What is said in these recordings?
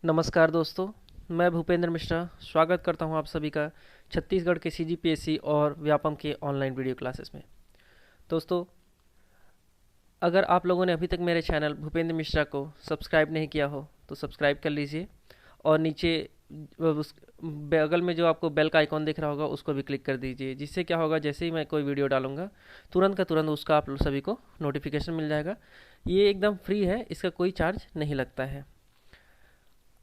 नमस्कार दोस्तों, मैं भूपेंद्र मिश्रा स्वागत करता हूं आप सभी का छत्तीसगढ़ के सीजीपीएससी और व्यापम के ऑनलाइन वीडियो क्लासेस में। दोस्तों, अगर आप लोगों ने अभी तक मेरे चैनल भूपेंद्र मिश्रा को सब्सक्राइब नहीं किया हो तो सब्सक्राइब कर लीजिए और नीचे उस बगल में जो आपको बेल का आइकॉन दिख रहा होगा उसको भी क्लिक कर दीजिए, जिससे क्या होगा, जैसे ही मैं कोई वीडियो डालूंगा तुरंत का तुरंत उसका आप लोग सभी को नोटिफिकेशन मिल जाएगा। ये एकदम फ्री है, इसका कोई चार्ज नहीं लगता है।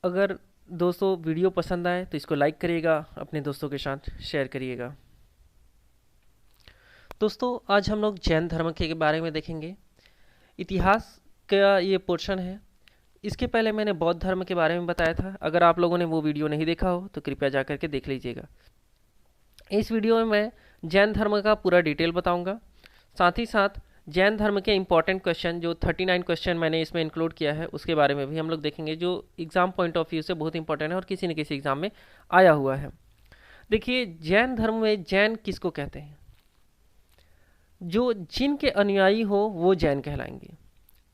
अगर दोस्तों वीडियो पसंद आए तो इसको लाइक करिएगा, अपने दोस्तों के साथ शेयर करिएगा। दोस्तों, आज हम लोग जैन धर्म के बारे में देखेंगे। इतिहास का ये पोर्शन है। इसके पहले मैंने बौद्ध धर्म के बारे में बताया था। अगर आप लोगों ने वो वीडियो नहीं देखा हो तो कृपया जा करके देख लीजिएगा। इस वीडियो में मैं जैन धर्म का पूरा डिटेल बताऊंगा। साथ ही साथ जैन धर्म के इंपॉर्टेंट क्वेश्चन, जो 39 क्वेश्चन मैंने इसमें इंक्लूड किया है, उसके बारे में भी हम लोग देखेंगे, जो एग्जाम पॉइंट ऑफ व्यू से बहुत इंपॉर्टेंट है और किसी न किसी एग्जाम में आया हुआ है। देखिए, जैन धर्म में जैन किसको कहते हैं? जो जिन के अनुयायी हो वो जैन कहलाएंगे।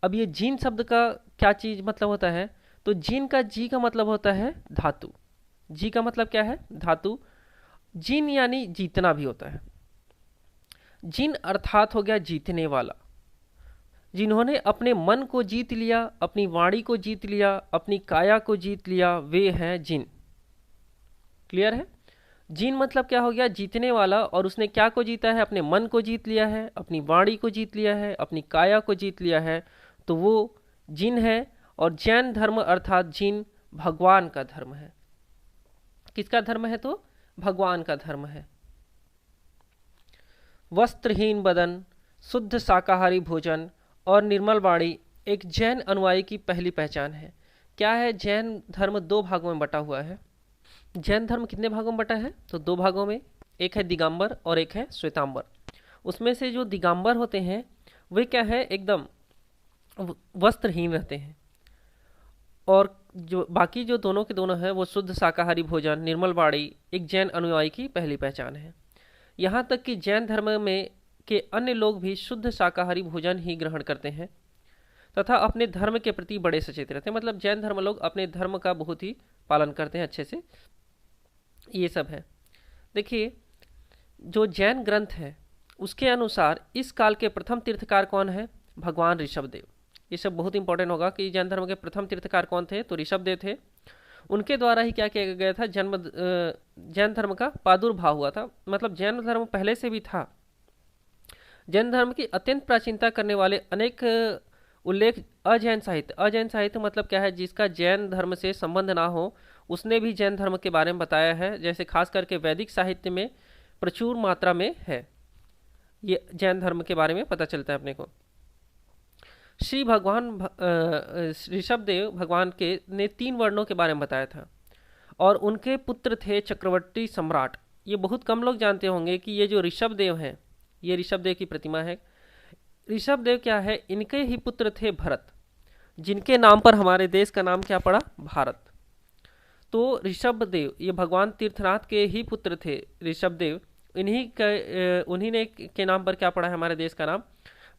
अब ये जिन शब्द का क्या चीज़ मतलब होता है, तो जिन का जी का मतलब होता है धातु। जी का मतलब क्या है? धातु। जिन यानी जीतना भी होता है। जिन अर्थात हो गया जीतने वाला। जिन्होंने अपने मन को जीत लिया, अपनी वाणी को जीत लिया, अपनी काया को जीत लिया, वे हैं जिन। क्लियर है? जिन मतलब क्या हो गया? जीतने वाला। और उसने क्या को जीता है? अपने मन को जीत लिया है, अपनी वाणी को जीत लिया है, अपनी काया को जीत लिया है, तो वो जिन है। और जैन धर्म अर्थात जिन भगवान का धर्म है। किसका धर्म है? तो भगवान का धर्म है। वस्त्रहीन बदन, शुद्ध शाकाहारी भोजन और निर्मल वाणी एक जैन अनुयायी की पहली पहचान है। क्या है? जैन धर्म दो भागों में बटा हुआ है। जैन धर्म कितने भागों में बटा है? तो दो भागों में। एक है दिगंबर और एक है श्वेतांबर। उसमें से जो दिगंबर होते हैं वे क्या है? एकदम वस्त्रहीन रहते हैं। और जो बाकी जो दोनों के दोनों हैं वो शुद्ध शाकाहारी भोजन, निर्मल वाणी एक जैन अनुयायी की पहली पहचान है। यहाँ तक कि जैन धर्म में के अन्य लोग भी शुद्ध शाकाहारी भोजन ही ग्रहण करते हैं तथा अपने धर्म के प्रति बड़े सचेत रहते हैं। मतलब जैन धर्म लोग अपने धर्म का बहुत ही पालन करते हैं अच्छे से। ये सब है। देखिए, जो जैन ग्रंथ है उसके अनुसार इस काल के प्रथम तीर्थकार कौन है? भगवान ऋषभदेव। ये सब बहुत इंपॉर्टेंट होगा कि जैन धर्म के प्रथम तीर्थकार कौन थे? तो ऋषभदेव थे। उनके द्वारा ही क्या किया गया था? जैन धर्म का प्रादुर्भाव हुआ था। मतलब जैन धर्म पहले से भी था। जैन धर्म की अत्यंत प्राचीनता करने वाले अनेक उल्लेख अजैन साहित्य मतलब क्या है? जिसका जैन धर्म से संबंध ना हो उसने भी जैन धर्म के बारे में बताया है। जैसे खास करके वैदिक साहित्य में प्रचुर मात्रा में है। ये जैन धर्म के बारे में पता चलता है अपने को। श्री भगवान ऋषभदेव भगवान के ने 3 वर्णों के बारे में बताया था और उनके पुत्र थे चक्रवर्ती सम्राट। ये बहुत कम लोग जानते होंगे कि ये जो ऋषभदेव हैं, ये ऋषभदेव की प्रतिमा है। ऋषभदेव क्या है? इनके ही पुत्र थे भरत, जिनके नाम पर हमारे देश का नाम क्या पड़ा? भारत। तो ऋषभदेव ये भगवान तीर्थनाथ के ही पुत्र थे। ऋषभदेव उन्हीं ने के नाम पर क्या पड़ा है? हमारे देश का नाम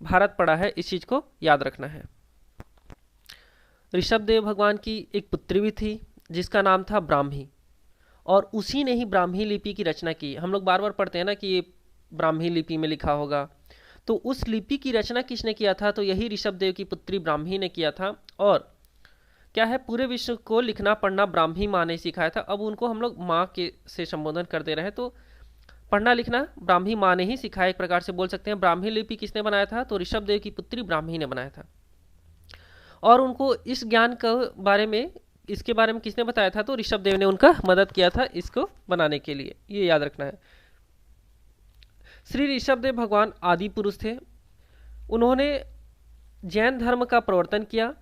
भारत पड़ा है। इस चीज को याद रखना है। ऋषभदेव भगवान की एक पुत्री भी थी जिसका नाम था ब्राह्मी, और उसी ने ही ब्राह्मी लिपि की रचना की। हम लोग बार बार पढ़ते हैं ना कि ये ब्राह्मी लिपि में लिखा होगा, तो उस लिपि की रचना किसने किया था? तो यही ऋषभदेव की पुत्री ब्राह्मी ने किया था। और क्या है? पूरे विश्व को लिखना पढ़ना ब्राह्मी माँ ने सिखाया था। अब उनको हम लोग माँ के से संबोधन कर दे रहे हैं, तो पढ़ना लिखना ब्राह्मी माँ ने ही सिखाया, एक प्रकार से बोल सकते हैं। ब्राह्मी लिपि किसने बनाया था? तो ऋषभदेव की पुत्री ब्राह्मी ने बनाया था। और उनको इस ज्ञान के बारे में इसके बारे में किसने बताया था? तो ऋषभदेव ने उनका मदद किया था इसको बनाने के लिए। ये याद रखना है। श्री ऋषभदेव भगवान आदि पुरुष थे। उन्होंने जैन धर्म का प्रवर्तन किया,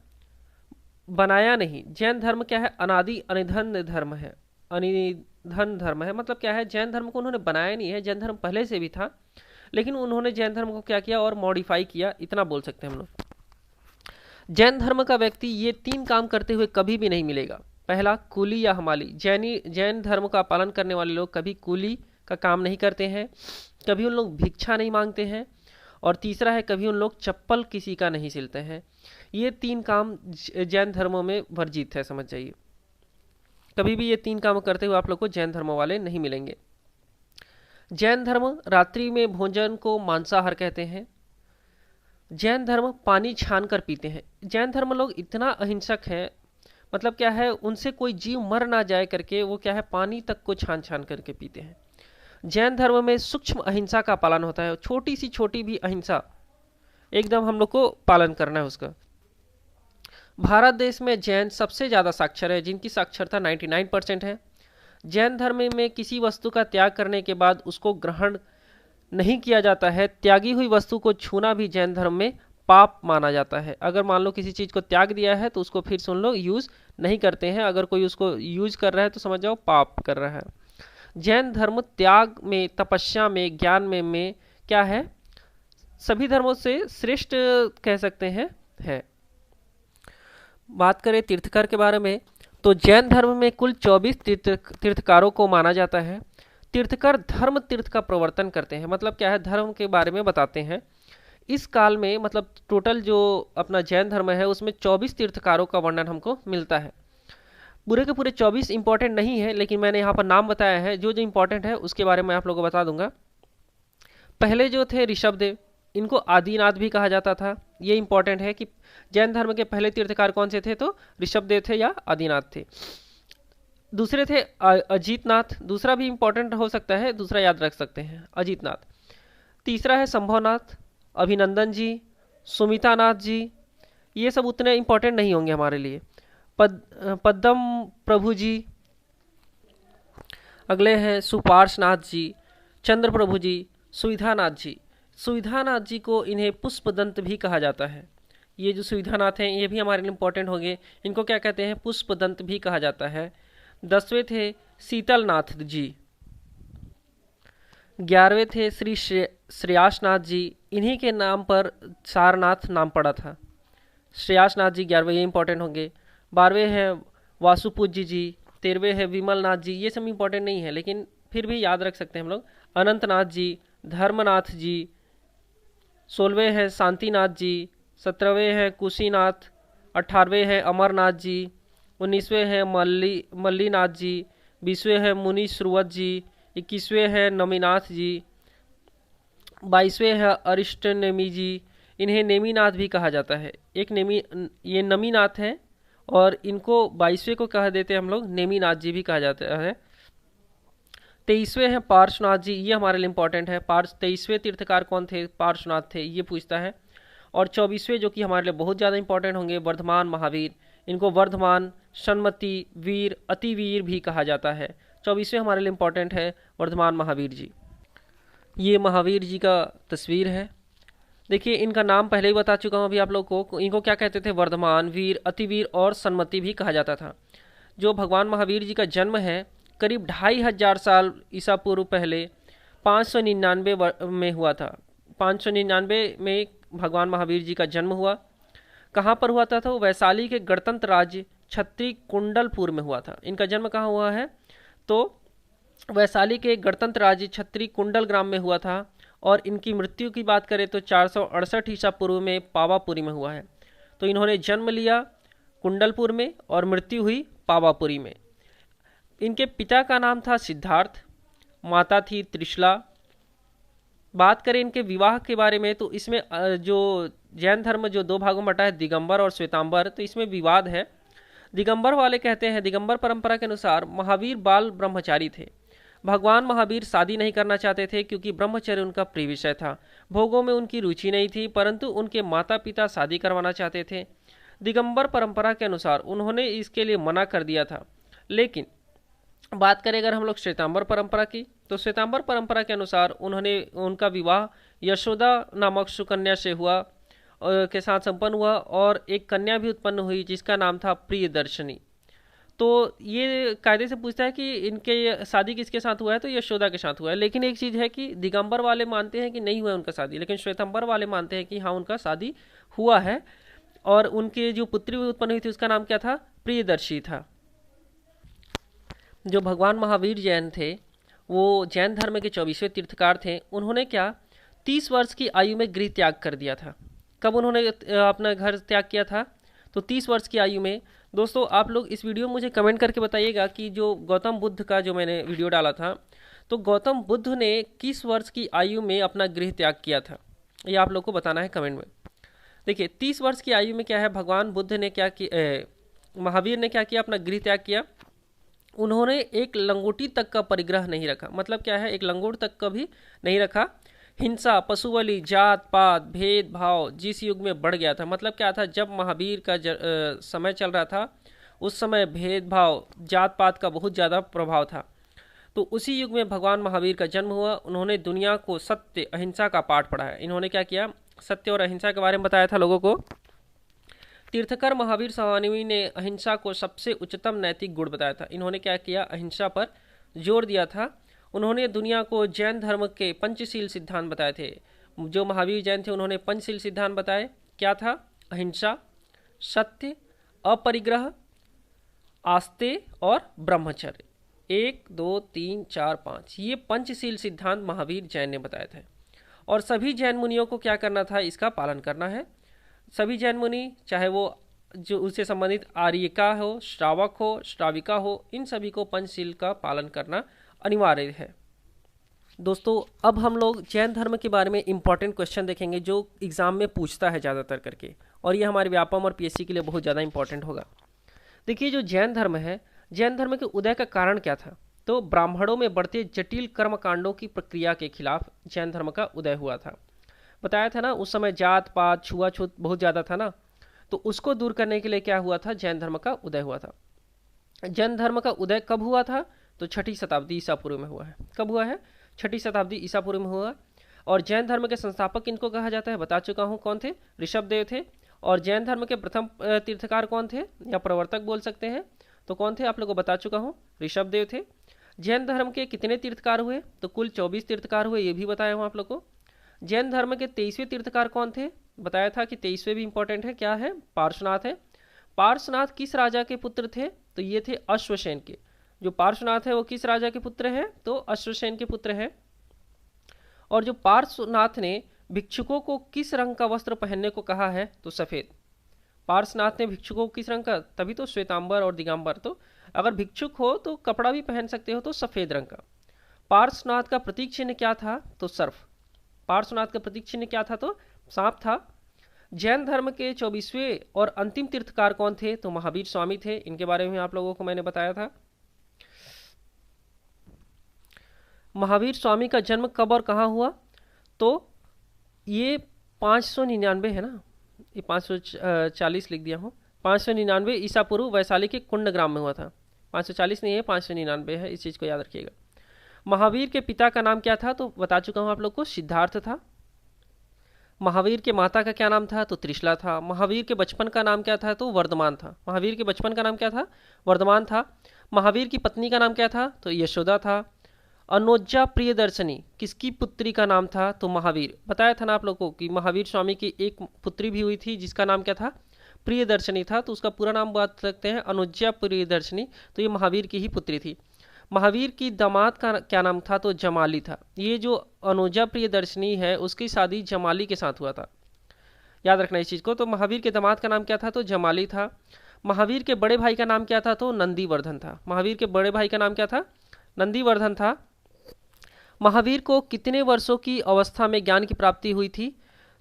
बनाया नहीं। जैन धर्म क्या है? अनादि अनिधन धर्म है। अनिधन धर्म है मतलब क्या है? जैन धर्म को उन्होंने बनाया नहीं है। जैन धर्म पहले से भी था, लेकिन उन्होंने जैन धर्म को क्या किया? और मॉडिफाई किया, इतना बोल सकते हैं हम लोग। जैन धर्म का व्यक्ति ये 3 काम करते हुए कभी भी नहीं मिलेगा। पहला, कुली या हमाली। जैन धर्म का पालन करने वाले लोग कभी कुली का काम नहीं करते हैं, कभी उन लोग भिक्षा नहीं मांगते हैं, और तीसरा है कभी उन लोग चप्पल किसी का नहीं सिलते हैं। ये 3 काम जैन धर्मों में वर्जित है, समझ जाइए। कभी भी ये 3 काम करते हुए आप लोग को जैन धर्म वाले नहीं मिलेंगे। जैन धर्म रात्रि में भोजन को मांसाहार कहते हैं। जैन धर्म पानी छान कर पीते हैं। जैन धर्म लोग इतना अहिंसक हैं, मतलब क्या है, उनसे कोई जीव मर ना जाए करके वो क्या है, पानी तक को छान छान करके पीते हैं। जैन धर्म में सूक्ष्म अहिंसा का पालन होता है। छोटी सी छोटी भी अहिंसा एकदम हम लोग को पालन करना है उसका। भारत देश में जैन सबसे ज़्यादा साक्षर है, जिनकी साक्षरता 99% है। जैन धर्म में किसी वस्तु का त्याग करने के बाद उसको ग्रहण नहीं किया जाता है। त्यागी हुई वस्तु को छूना भी जैन धर्म में पाप माना जाता है। अगर मान लो किसी चीज़ को त्याग दिया है तो उसको फिर सुन लो यूज़ नहीं करते हैं। अगर कोई उसको यूज़ कर रहा है तो समझ जाओ पाप कर रहा है। जैन धर्म त्याग में, तपस्या में, ज्ञान में क्या है, सभी धर्मों से श्रेष्ठ कह सकते हैं है। बात करें तीर्थकर के बारे में तो जैन धर्म में कुल 24 तीर्थकारों को माना जाता है। तीर्थकर धर्म तीर्थ का प्रवर्तन करते हैं, मतलब क्या है, धर्म के बारे में बताते हैं। इस काल में मतलब टोटल जो अपना जैन धर्म है उसमें 24 तीर्थकारों का वर्णन हमको मिलता है। पूरे के पूरे 24 इंपॉर्टेंट नहीं है, लेकिन मैंने यहाँ पर नाम बताया है। जो जो इंपॉर्टेंट है उसके बारे में आप लोगों को बता दूंगा। पहले जो थे ऋषभदेव, इनको आदिनाथ भी कहा जाता था। ये इंपॉर्टेंट है कि जैन धर्म के पहले तीर्थकार कौन से थे, तो ऋषभदेव थे या आदिनाथ थे। दूसरे थे अजीतनाथ, दूसरा भी इंपॉर्टेंट हो सकता है, दूसरा याद रख सकते हैं, अजीतनाथ। तीसरा है संभवनाथ, अभिनंदन जी, सुमितानाथ जी। ये सब उतने इंपॉर्टेंट नहीं होंगे हमारे लिए। पद्म प्रभु जी। अगले हैं सुपार्शनाथ जी, चंद्र प्रभु जी, सुविधानाथ जी। सुविधानाथ जी को इन्हें पुष्पदंत भी कहा जाता है। ये जो सुविधानाथ हैं ये भी हमारे लिए इंपॉर्टेंट होंगे। इनको क्या कहते हैं, पुष्पदंत भी कहा जाता है। 10वें थे शीतलनाथ जी। 11वें थे श्री श्रेयासनाथ जी। इन्हीं के नाम पर सारनाथ नाम पड़ा था। श्रेयासनाथ जी 11वें, ये इंपॉर्टेंट होंगे। 12वें हैं वासुपूज्य जी। 13वें है विमलनाथ जी। ये सब इंपॉर्टेंट नहीं है लेकिन फिर भी याद रख सकते हैं हम लोग। अनंतनाथ जी, धर्मनाथ जी। 16वें हैं शांतिनाथ जी। 17वें हैं कुशीनाथ। 18वें हैं अमरनाथ जी। 19वें हैं मल्लीनाथ जी। 20वें हैं मुनि श्रुवत जी। 21वें हैं नमीनाथ जी। 22वें हैं अरिष्टनेमी जी। इन्हें नेमीनाथ भी कहा जाता है। ये नमीनाथ हैं और इनको 22वें को कह देते हैं हम लोग, नेमीनाथ जी भी कहा जाता है। 23वें हैं पार्श्वनाथ जी। ये हमारे लिए इंपॉर्टेंट है। 23वें तीर्थकार कौन थे, पार्श्वनाथ थे, ये पूछता है। और 24वें जो कि हमारे लिए बहुत ज़्यादा इंपॉर्टेंट होंगे, वर्धमान महावीर। इनको वर्धमान, सन्मति, वीर, अतिवीर भी कहा जाता है। 24वें हमारे लिए इंपॉर्टेंट है वर्धमान महावीर जी। ये महावीर जी का तस्वीर है। देखिए इनका नाम पहले ही बता चुका हूँ अभी आप लोग को। इनको क्या कहते थे, वर्धमान, वीर, अतिवीर और सन्मति भी कहा जाता था। जो भगवान महावीर जी का जन्म है करीब 2500 साल ईसा पूर्व पहले 599 में हुआ था। 599 में भगवान महावीर जी का जन्म हुआ। कहाँ पर हुआ था, तो वैशाली के गणतंत्र राज्य छत्री कुंडलपुर में हुआ था। इनका जन्म कहाँ हुआ है, तो वैशाली के गणतंत्र राज्य छत्री कुंडल ग्राम में हुआ था। और इनकी मृत्यु की बात करें तो 468 ईसा पूर्व में पावापुरी में हुआ है। तो इन्होंने जन्म लिया कुंडलपुर में और मृत्यु हुई पावापुरी में। इनके पिता का नाम था सिद्धार्थ, माता थी त्रिशला। बात करें इनके विवाह के बारे में तो इसमें जो जैन धर्म जो 2 भागों में बटा है, दिगंबर और श्वेतांबर, तो इसमें विवाद है। दिगंबर वाले कहते हैं, दिगंबर परंपरा के अनुसार महावीर बाल ब्रह्मचारी थे। भगवान महावीर शादी नहीं करना चाहते थे क्योंकि ब्रह्मचर्य उनका प्रिय विषय था। भोगों में उनकी रुचि नहीं थी, परंतु उनके माता पिता शादी करवाना चाहते थे। दिगंबर परंपरा के अनुसार उन्होंने इसके लिए मना कर दिया था। लेकिन बात करें अगर हम लोग श्वेतांबर परंपरा की, तो श्वेतांबर परंपरा के अनुसार उनका विवाह यशोदा नामक सुकन्या से हुआ के साथ संपन्न हुआ और एक कन्या भी उत्पन्न हुई जिसका नाम था प्रियदर्शनी। तो ये कायदे से पूछता है कि इनके शादी किसके साथ हुआ है, तो यशोदा के साथ हुआ है। लेकिन एक चीज़ है कि दिगंबर वाले मानते हैं कि नहीं हुआ उनका शादी, लेकिन श्वेतांबर वाले मानते हैं कि हाँ उनका शादी हुआ है। और उनके जो पुत्री उत्पन्न हुई थी उसका नाम क्या था, प्रियदर्शी था। जो भगवान महावीर जैन थे वो जैन धर्म के 24वें तीर्थकार थे। उन्होंने क्या 30 वर्ष की आयु में गृह त्याग कर दिया था। कब उन्होंने अपना घर त्याग किया था, तो 30 वर्ष की आयु में। दोस्तों आप लोग इस वीडियो में मुझे कमेंट करके बताइएगा कि जो गौतम बुद्ध का जो मैंने वीडियो डाला था, तो गौतम बुद्ध ने किस वर्ष की आयु में अपना गृह त्याग किया था, ये आप लोग को बताना है कमेंट में। देखिए 30 वर्ष की आयु में क्या है, भगवान बुद्ध ने क्या किया, महावीर ने क्या किया, अपना गृह त्याग किया। उन्होंने एक लंगोटी तक का परिग्रह नहीं रखा। मतलब क्या है, एक लंगोट तक का भी नहीं रखा। हिंसा, पशुबलि, जात पात, भेदभाव जिस युग में बढ़ गया था, मतलब क्या था, जब महावीर का समय चल रहा था उस समय भेदभाव, जात पात का बहुत ज़्यादा प्रभाव था। तो उसी युग में भगवान महावीर का जन्म हुआ। उन्होंने दुनिया को सत्य अहिंसा का पाठ पढ़ाया। इन्होंने क्या किया, सत्य और अहिंसा के बारे में बताया था लोगों को। तीर्थकर महावीर स्वामी ने अहिंसा को सबसे उच्चतम नैतिक गुण बताया था। इन्होंने क्या किया, अहिंसा पर जोर दिया था। उन्होंने दुनिया को जैन धर्म के पंचशील सिद्धांत बताए थे। जो महावीर जैन थे उन्होंने पंचशील सिद्धांत बताए। क्या था, अहिंसा, सत्य, अपरिग्रह, आस्ते और ब्रह्मचर्य। 1 2 3 4 5 ये पंचशील सिद्धांत महावीर जैन ने बताए थे। और सभी जैन मुनियों को क्या करना था, इसका पालन करना है। सभी जैन मुनि, चाहे वो जो उससे संबंधित आर्यिका हो, श्रावक हो, श्राविका हो, इन सभी को पंचशील का पालन करना अनिवार्य है। दोस्तों अब हम लोग जैन धर्म के बारे में इंपॉर्टेंट क्वेश्चन देखेंगे जो एग्जाम में पूछता है ज़्यादातर करके, और ये हमारे व्यापम और पीएससी के लिए बहुत ज़्यादा इंपॉर्टेंट होगा। देखिए जो जैन धर्म है, जैन धर्म के उदय का कारण क्या था, तो ब्राह्मणों में बढ़ते जटिल कर्मकांडों की प्रक्रिया के खिलाफ जैन धर्म का उदय हुआ था। बताया था ना, उस समय जात पात छुआछूत बहुत ज़्यादा था ना, तो उसको दूर करने के लिए क्या हुआ था, जैन धर्म का उदय हुआ था। जैन धर्म का उदय कब हुआ था, तो 6ठी शताब्दी ईसा पूर्व में हुआ है। कब हुआ है, 6ठी शताब्दी ईसा पूर्व में हुआ। और जैन धर्म के संस्थापक इनको कहा जाता है, बता चुका हूँ कौन थे, ऋषभदेव थे। और जैन धर्म के प्रथम तीर्थकार कौन थे, या प्रवर्तक बोल सकते हैं, तो कौन थे, आप लोगों को बता चुका हूँ, ऋषभदेव थे। जैन धर्म के कितने तीर्थकार हुए, तो कुल 24 तीर्थकार हुए, ये भी बताया हूँ आप लोग को। जैन धर्म के 23वें तीर्थकार कौन थे, बताया था कि 23वें भी इंपॉर्टेंट है, क्या है, पार्श्वनाथ है। पार्श्वनाथ किस राजा के पुत्र थे, तो ये थे अश्वसेन के। जो पार्श्वनाथ है वो किस राजा के पुत्र हैं, तो अश्वसेन के पुत्र हैं। और जो पार्श्वनाथ ने भिक्षुकों को किस रंग का वस्त्र पहनने को कहा है, तो सफ़ेद। पार्श्वनाथ ने भिक्षुकों को किस रंग का, तभी तो श्वेतांबर और दिगंबर, तो अगर भिक्षुक हो तो कपड़ा भी पहन सकते हो तो सफ़ेद रंग का। पार्श्वनाथ का प्रतीक चिन्ह क्या था, तो सर्फ। पार्श्वनाथ का प्रतीक चिन्ह क्या था, तो सांप था। जैन धर्म के 24वें और अंतिम तीर्थकार कौन थे, तो महावीर स्वामी थे। इनके बारे में आप लोगों को मैंने बताया था। महावीर स्वामी का जन्म कब और कहाँ हुआ, तो ये 599 है ना, ये 540 लिख दिया हूँ, 599 ईसा पूर्व वैशाली के कुंड ग्राम में हुआ था। 540 नहीं है, 599 है, इस चीज़ को याद रखिएगा। महावीर के पिता का नाम क्या था, तो बता चुका हूँ आप लोग को, सिद्धार्थ था। महावीर के माता का क्या नाम था, तो त्रिशला था। महावीर के बचपन का नाम क्या था, तो वर्धमान था। महावीर के बचपन का नाम क्या था, वर्धमान था। महावीर की पत्नी का नाम क्या था, तो यशोदा था। अनोज्जा प्रियदर्शनी किसकी पुत्री का नाम था, तो महावीर। बताया था ना आप लोगों को कि महावीर स्वामी की एक पुत्री भी हुई थी जिसका नाम क्या था, प्रियदर्शनी था, तो उसका पूरा नाम बात सकते हैं अनोज्जा प्रियदर्शनी, तो ये महावीर की ही पुत्री थी। महावीर की दामाद का क्या नाम था, तो जमाली था। ये जो अनुजा प्रियदर्शनी है उसकी शादी जमाली के साथ हुआ था, याद रखना इस चीज़ को। तो महावीर के दामाद का नाम क्या था, तो जमाली था। महावीर के बड़े भाई का नाम क्या था, तो नंदीवर्धन था। महावीर के बड़े भाई का नाम क्या था, नंदीवर्धन था। महावीर को कितने वर्षों की अवस्था में ज्ञान की प्राप्ति हुई थी,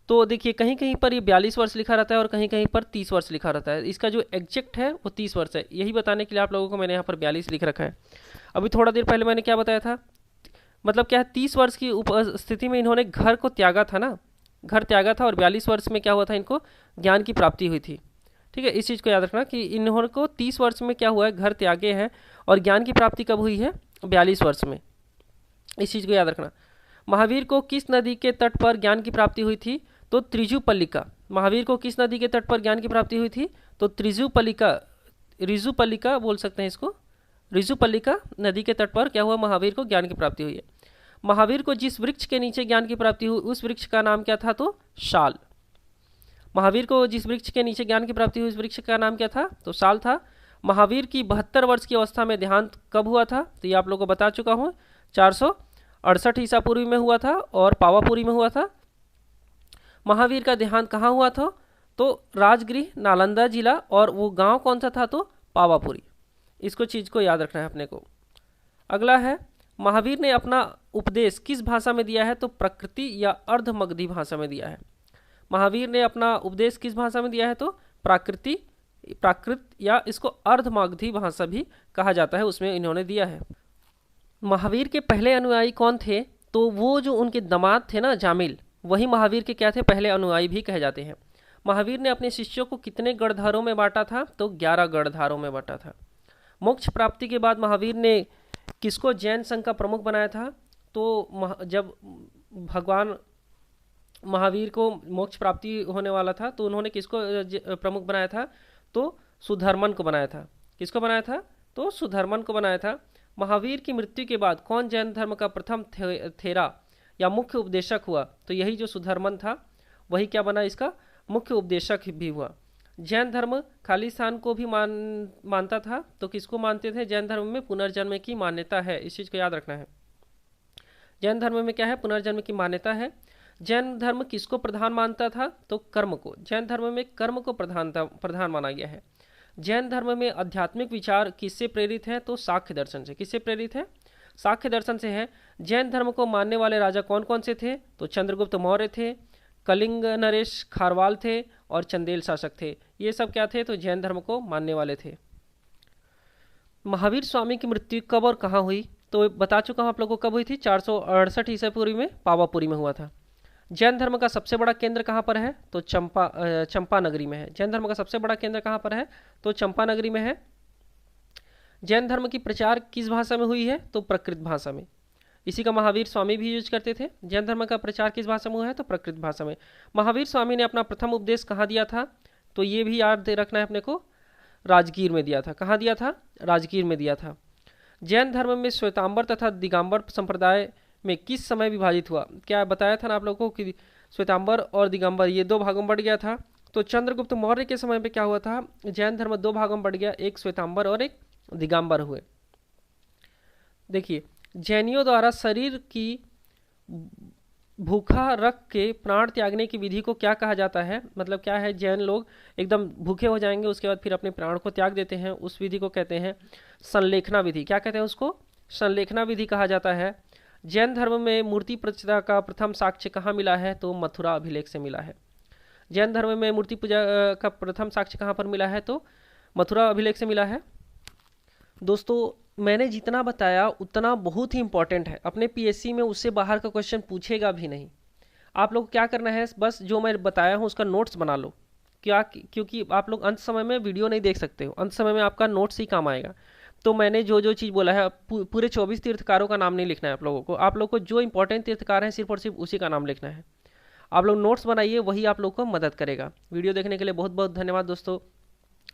तो देखिए कहीं कहीं पर ये 42 वर्ष लिखा रहता है और कहीं कहीं पर 30 वर्ष लिखा रहता है। इसका जो एग्जैक्ट है वो 30 वर्ष है। यही बताने के लिए आप लोगों को मैंने यहाँ पर 42 लिख रखा है। अभी थोड़ा देर पहले मैंने क्या बताया था, मतलब क्या है, 30 वर्ष की उपस्थिति में इन्होंने घर को त्यागा था ना, घर त्यागा था, और 42 वर्ष में क्या हुआ था, इनको ज्ञान की प्राप्ति हुई थी। ठीक है, इस चीज़ को याद रखना कि इन्होंने को 30 वर्ष में क्या हुआ है, घर त्यागे हैं, और ज्ञान की प्राप्ति कब हुई है, 42 वर्ष में। इस चीज़ को याद रखना। महावीर को किस नदी के तट पर ज्ञान की प्राप्ति हुई थी, तो त्रिजुपल्लिका। महावीर को किस नदी के तट पर ज्ञान की प्राप्ति हुई थी, तो त्रिजुपल्लिका, रिजुपल्लिका बोल सकते हैं इसको, रिजुपल्लिका नदी के तट पर क्या हुआ, महावीर को ज्ञान की प्राप्ति हुई है। महावीर को जिस वृक्ष के नीचे ज्ञान की प्राप्ति हुई उस वृक्ष का नाम क्या था, तो साल। महावीर को जिस वृक्ष के नीचे ज्ञान की प्राप्ति हुई उस वृक्ष का नाम क्या था, तो साल था। महावीर की 72 वर्ष की अवस्था में देहांत कब हुआ था, तो ये आप लोगों को बता चुका हूँ, 468 ईसा पूर्व में हुआ था और पावापुरी में हुआ था। महावीर का देहांत कहाँ हुआ था, तो राजगृह नालंदा जिला, और वो गांव कौन सा था, तो पावापुरी। इसको चीज़ को याद रखना है अपने को। अगला है, महावीर ने अपना उपदेश किस भाषा में दिया है, तो प्रकृति या अर्धमगधी भाषा में दिया है। महावीर ने अपना उपदेश किस भाषा में दिया है, तो प्राकृत या इसको अर्धमगधी भाषा भी कहा जाता है, उसमें इन्होंने दिया है। महावीर के पहले अनुयायी कौन थे, तो वो जो उनके दामाद थे ना जामिल, वही महावीर के क्या थे, पहले अनुयायी भी कहे जाते हैं। महावीर ने अपने शिष्यों को कितने गणधारों में बांटा था, तो 11 गणधारों में बांटा था। मोक्ष प्राप्ति के बाद महावीर ने किसको जैन संघ का प्रमुख बनाया था, तो जब भगवान महावीर को मोक्ष प्राप्ति होने वाला था तो उन्होंने किसको प्रमुख बनाया था, तो सुधर्मन को बनाया था। किसको बनाया था, तो सुधर्मन को बनाया था। महावीर की मृत्यु के बाद कौन जैन धर्म का प्रथम थेरा या मुख्य उपदेशक हुआ, तो यही जो सुधर्मन था वही क्या बना, इसका मुख्य उपदेशक भी हुआ। जैन धर्म खालिस्तान को भी मानता था, तो किसको मानते थे, जैन धर्म में पुनर्जन्म की मान्यता है, इस चीज़ को याद रखना है। जैन धर्म में क्या है, पुनर्जन्म की मान्यता है। जैन धर्म किसको प्रधान मानता था, तो कर्म को। जैन धर्म में कर्म को प्रधान माना गया है। जैन धर्म में आध्यात्मिक विचार किससे प्रेरित है, तो सांख्य दर्शन से। किससे प्रेरित है, सांख्य दर्शन से है। जैन धर्म को मानने वाले राजा कौन कौन से थे, तो चंद्रगुप्त मौर्य थे, कलिंग नरेश खारवाल थे और चंदेल शासक थे। ये सब क्या थे, तो जैन धर्म को मानने वाले थे। महावीर स्वामी की मृत्यु कब और कहाँ हुई, तो बता चुका हूँ आप लोगों को कब हुई थी, 468 ईसा पूर्व में पावापुरी में हुआ था। जैन धर्म का सबसे बड़ा केंद्र कहाँ पर है, तो चंपा नगरी में है। जैन धर्म का सबसे बड़ा केंद्र कहाँ पर है, तो चंपा नगरी में है। जैन धर्म की प्रचार किस भाषा में हुई है, तो प्रकृत भाषा में। इसी का महावीर स्वामी भी यूज करते थे। जैन धर्म का प्रचार किस भाषा में हुआ है, तो प्रकृत भाषा में। महावीर स्वामी ने अपना प्रथम उपदेश कहाँ दिया था, तो ये भी याद रखना है अपने को, राजगीर में दिया था। कहाँ दिया था, राजगीर में दिया था। जैन धर्म में श्वेतांबर तथा दिगंबर संप्रदाय में किस समय विभाजित हुआ, क्या बताया था ना आप लोगों को कि श्वेतांबर और दिगंबर ये 2 भागों में बढ़ गया था। तो चंद्रगुप्त मौर्य के समय पे क्या हुआ था, जैन धर्म 2 भागों में बढ़ गया, एक श्वेतांबर और एक दिगंबर हुए। देखिए, जैनियों द्वारा शरीर की भूखा रख के प्राण त्यागने की विधि को क्या कहा जाता है, मतलब क्या है, जैन लोग एकदम भूखे हो जाएंगे उसके बाद फिर अपने प्राण को त्याग देते हैं, उस विधि को कहते हैं संलेखना विधि। क्या कहते हैं उसको, संलेखना विधि कहा जाता है। जैन धर्म में मूर्ति प्रतिष्ठा का प्रथम साक्ष्य कहाँ मिला है, तो मथुरा अभिलेख से मिला है। जैन धर्म में मूर्ति पूजा का प्रथम साक्ष्य कहाँ पर मिला है, तो मथुरा अभिलेख से मिला है। दोस्तों, मैंने जितना बताया उतना बहुत ही इंपॉर्टेंट है, अपने पीएससी में उससे बाहर का क्वेश्चन पूछेगा भी नहीं। आप लोग क्या करना है, बस जो मैं बताया हूँ उसका नोट्स बना लो। क्या, क्योंकि आप लोग अंत समय में वीडियो नहीं देख सकते हो, अंत समय में आपका नोट्स ही काम आएगा। तो मैंने जो जो चीज़ बोला है, पूरे 24 तीर्थकारों का नाम नहीं लिखना है आप लोगों को। आप लोग को जो इंपॉर्टेंट तीर्थकार हैं सिर्फ और सिर्फ उसी का नाम लिखना है। आप लोग नोट्स बनाइए, वही आप लोग को मदद करेगा। वीडियो देखने के लिए बहुत बहुत धन्यवाद दोस्तों।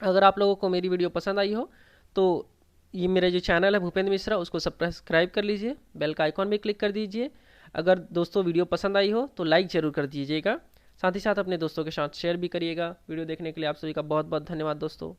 अगर आप लोगों को मेरी वीडियो पसंद आई हो तो ये मेरा जो चैनल है भूपेंद्र मिश्रा, उसको सब्सक्राइब कर लीजिए, बेल का आइकॉन भी क्लिक कर दीजिए। अगर दोस्तों वीडियो पसंद आई हो तो लाइक ज़रूर कर दीजिएगा, साथ ही साथ अपने दोस्तों के साथ शेयर भी करिएगा। वीडियो देखने के लिए आप सभी का बहुत बहुत धन्यवाद दोस्तों।